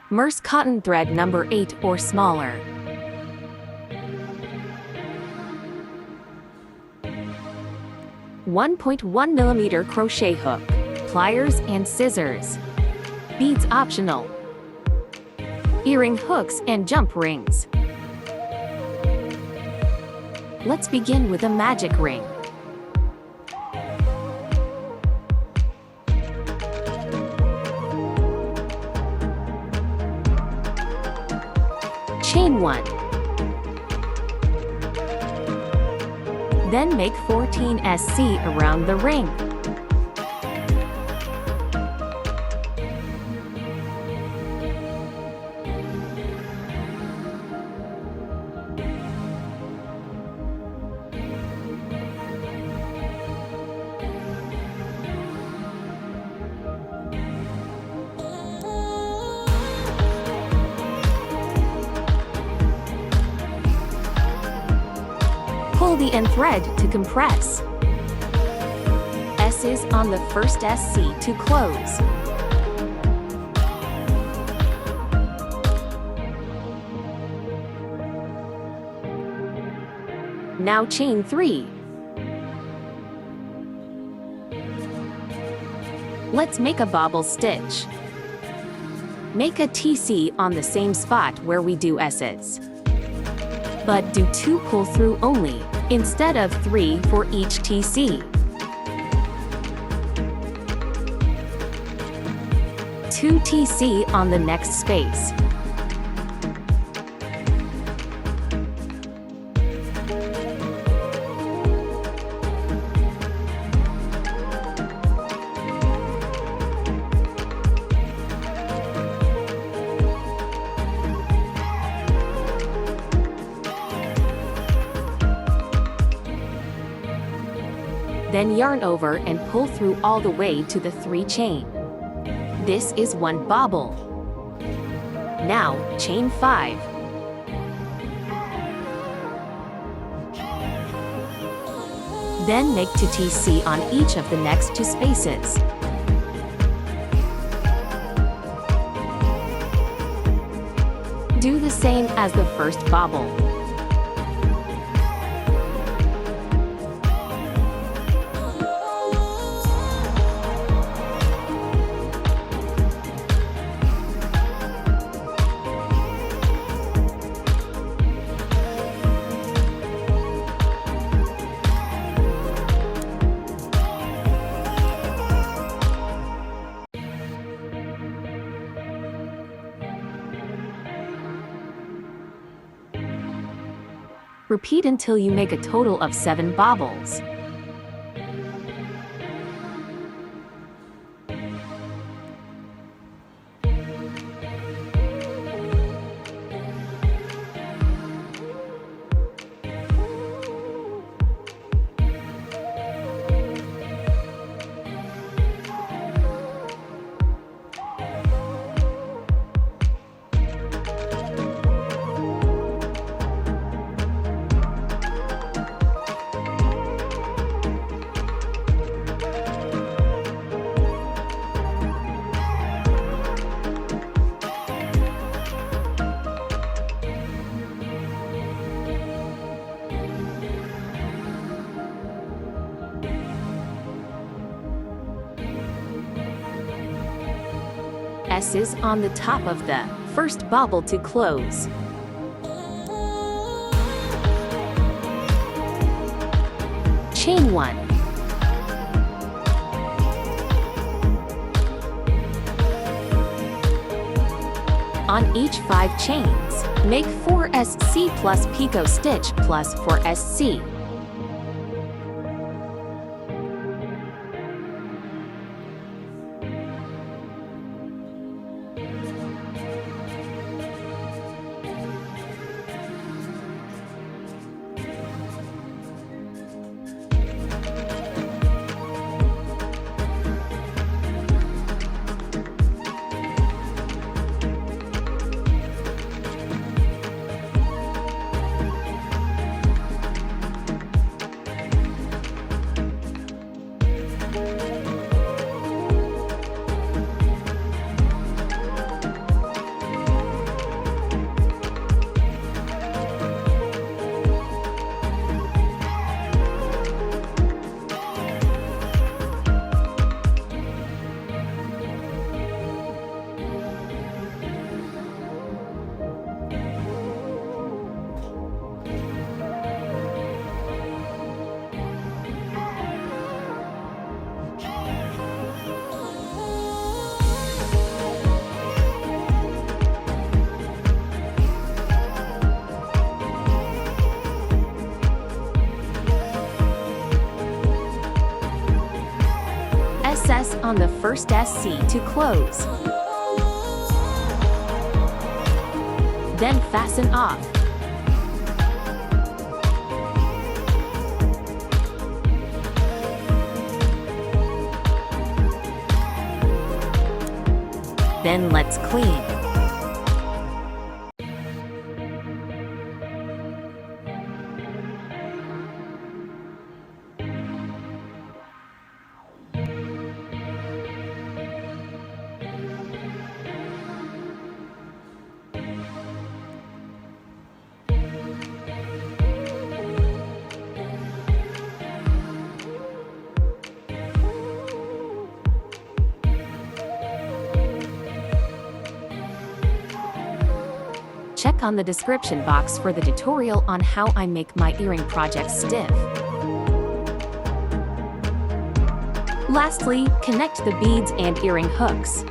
Merce cotton thread number 8 or smaller. .1 crochet hook, pliers and scissors. Beads optional. Earring hooks and jump rings. Let's begin with a magic ring. Chain 1. Then make 14 SC around the ring. Pull the end thread to compress. S's on the first SC to close. Now chain 3. Let's make a bobble stitch. Make a TC on the same spot where we do S's. But do 2 pull-through only, instead of 3 for each TC. 2 TC on the next space. Then yarn over and pull through all the way to the 3 chain. This is 1 bobble. Now, chain 5. Then make 2 TC on each of the next 2 spaces. Do the same as the first bobble. Repeat until you make a total of 7 bobbles. S's on the top of the first bobble to close. Chain 1. On each 5 chains, make 4 SC plus picot stitch plus 4 SC. Recess on the first SC to close. Then fasten off. Then let's clean. Check on the description box for the tutorial on how I make my earring project stiff. Lastly, connect the beads and earring hooks.